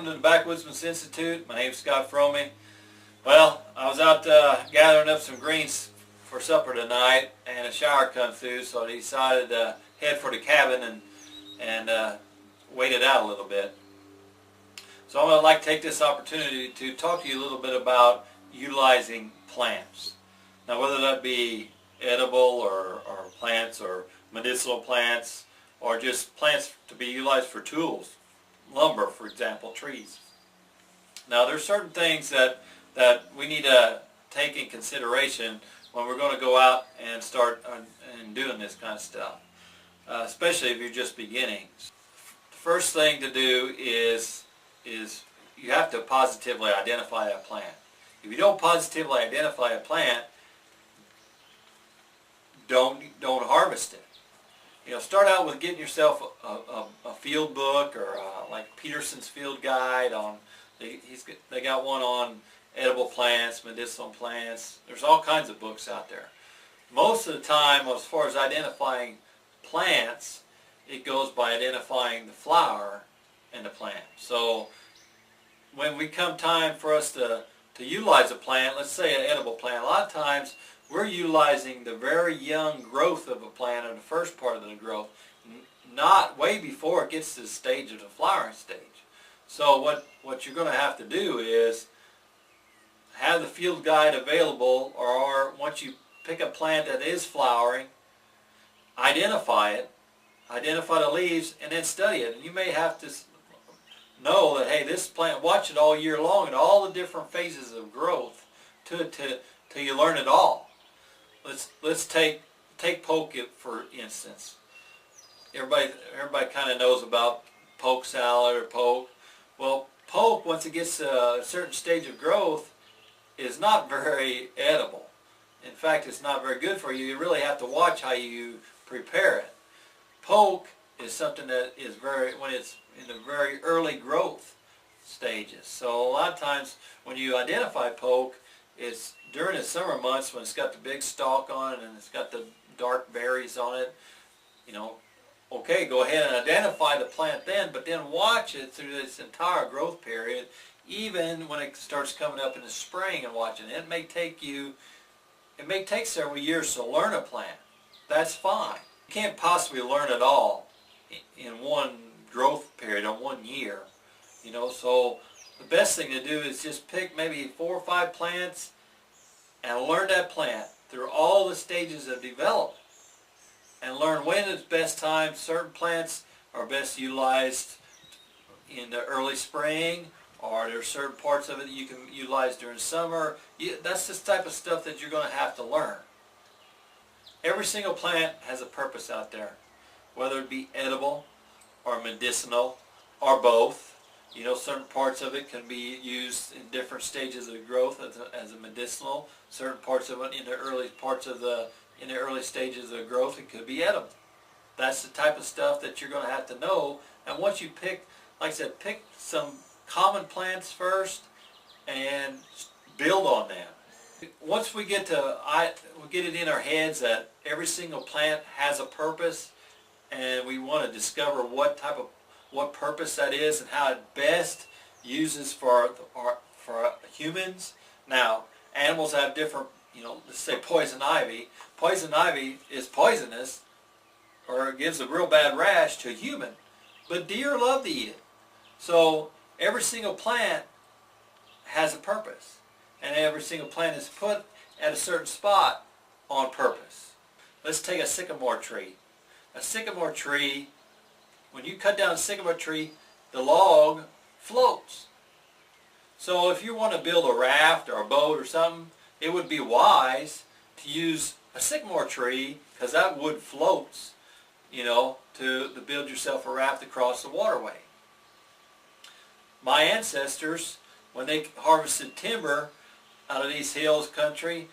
to the Backwoodsman Institute. My name's Scott Fromey. Well, I was out gathering up some greens for supper tonight, and a shower come through, so I decided to head for the cabin and wait it out a little bit. So I'm going to like to take this opportunity to talk to you a little bit about utilizing plants. Now, whether that be edible or plants or medicinal plants or just plants to be utilized for tools, lumber, for example, trees. Now, there's certain things that we need to take in consideration when we're going to go out and start and doing this kind of stuff, especially if you're just beginning. The first thing to do is you have to positively identify a plant. If you don't positively identify a plant, don't harvest it. You know, start out with getting yourself a field book or like Peterson's Field Guide on. They got one on edible plants, medicinal plants. There's all kinds of books out there. Most of the time, as far as identifying plants, it goes by identifying the flower and the plant. So when we come time for us to utilize a plant, let's say an edible plant, a lot of times we're utilizing the very young growth of a plant or the first part of the growth, not way before it gets to the stage of the flowering stage. So what you're going to have to do is have the field guide available, or once you pick a plant that is flowering, identify it, identify the leaves, and then study it. And you may have to know that, hey, this plant, watch it all year long and all the different phases of growth till you learn it all. Let's take poke for instance. Everybody kind of knows about poke salad or poke. Well, poke, once it gets to a certain stage of growth, is not very edible. In fact, it's not very good for you. You really have to watch how you prepare it. Poke is something that is when it's in the very early growth stages. So a lot of times when you identify poke, it's during the summer months when it's got the big stalk on it and it's got the dark berries on it. You know, okay, go ahead and identify the plant then, but then watch it through this entire growth period, even when it starts coming up in the spring and watching it. It may take several years to learn a plant. That's fine. You can't possibly learn it all in one growth period, or 1 year. You know, so the best thing to do is just pick maybe 4 or 5 plants and learn that plant through all the stages of development and learn when is best time. Certain plants are best utilized in the early spring, or there's certain parts of it that you can utilize during summer. That's the type of stuff that you're going to have to learn. Every single plant has a purpose out there, whether it be edible or medicinal or both. You know, certain parts of it can be used in different stages of growth as a medicinal. Certain parts of it in the early stages of growth, it could be edible. That's the type of stuff that you're going to have to know. And once you pick, like I said, pick some common plants first and build on them. Once we get it in our heads that every single plant has a purpose, and we want to discover what purpose that is and how it best uses for humans. Now, animals have different, you know, let's say poison ivy. Poison ivy is poisonous, or it gives a real bad rash to a human, but deer love to eat it. So every single plant has a purpose, and every single plant is put at a certain spot on purpose. Let's take a sycamore tree. A sycamore tree, when you cut down a sycamore tree, the log floats. So if you want to build a raft or a boat or something, it would be wise to use a sycamore tree, because that wood floats, you know, to build yourself a raft across the waterway. My ancestors, when they harvested timber out of these hills country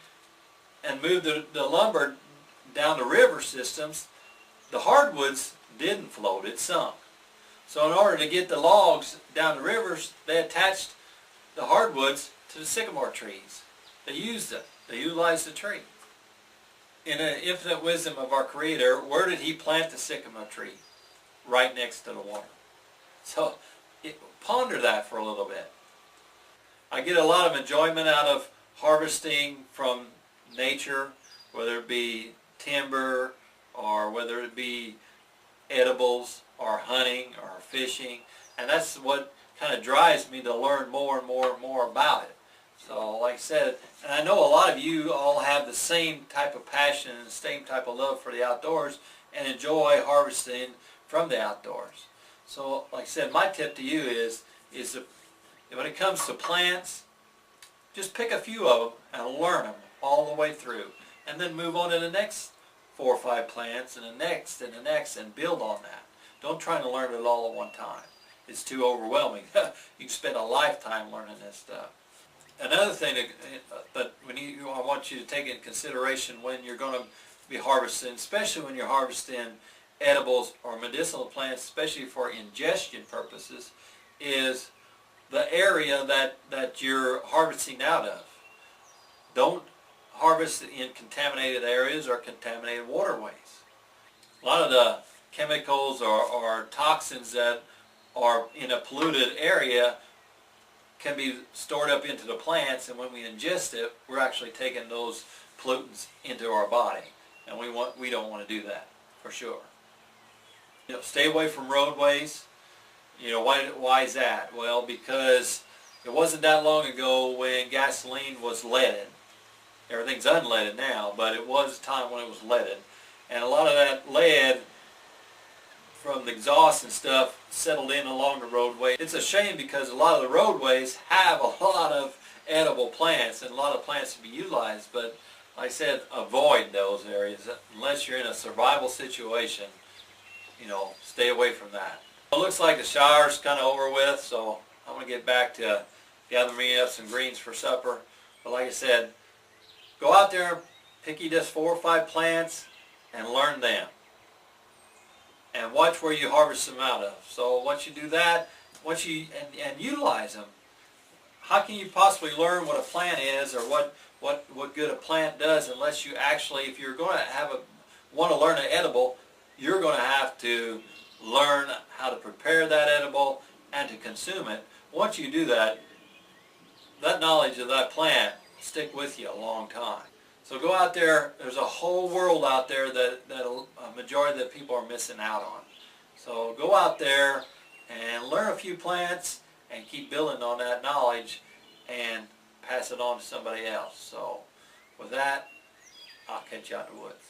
and moved the lumber down the river systems, the hardwoods didn't float, it sunk. So in order to get the logs down the rivers, they attached the hardwoods to the sycamore trees. They used it. They utilized the tree. In the infinite wisdom of our Creator, where did He plant the sycamore tree? Right next to the water. So ponder that for a little bit. I get a lot of enjoyment out of harvesting from nature, whether it be timber or whether it be edibles or hunting or fishing, and that's what kind of drives me to learn more and more and more about it. So like I said, and I know a lot of you all have the same type of passion and the same type of love for the outdoors and enjoy harvesting from the outdoors. So like I said, my tip to you is when it comes to plants, just pick a few of them and learn them all the way through, and then move on to the next 4 or 5 plants and the next and the next, and build on that. Don't try to learn it all at one time. It's too overwhelming. You can spend a lifetime learning this stuff. Another thing that I want you to take into consideration when you're going to be harvesting, especially when you're harvesting edibles or medicinal plants, especially for ingestion purposes, is the area that you're harvesting out of. Don't harvest in contaminated areas or contaminated waterways. A lot of the chemicals or toxins that are in a polluted area can be stored up into the plants, and when we ingest it, we're actually taking those pollutants into our body, and we don't want to do that for sure. Stay away from roadways. Why is that? Well, because it wasn't that long ago when gasoline was leaded. Everything's unleaded now, but it was a time when it was leaded, and a lot of that lead from the exhaust and stuff settled in along the roadway. It's a shame because a lot of the roadways have a lot of edible plants and a lot of plants to be utilized, but like I said, avoid those areas unless you're in a survival situation. Stay away from that. It looks like the shower's kind of over with, so I'm going to get back to gathering up some greens for supper. But like I said, go out there, pick you just 4 or 5 plants and learn them. And watch where you harvest them out of. So once you do that, and utilize them, how can you possibly learn what a plant is or what good a plant does unless you actually, if you're going to want to learn an edible, you're going to have to learn how to prepare that edible and to consume it. Once you do that, that knowledge of that plant will stick with you a long time. So go out there. There's a whole world out there that a majority of the people are missing out on. So go out there and learn a few plants and keep building on that knowledge and pass it on to somebody else. So with that, I'll catch you out in the woods.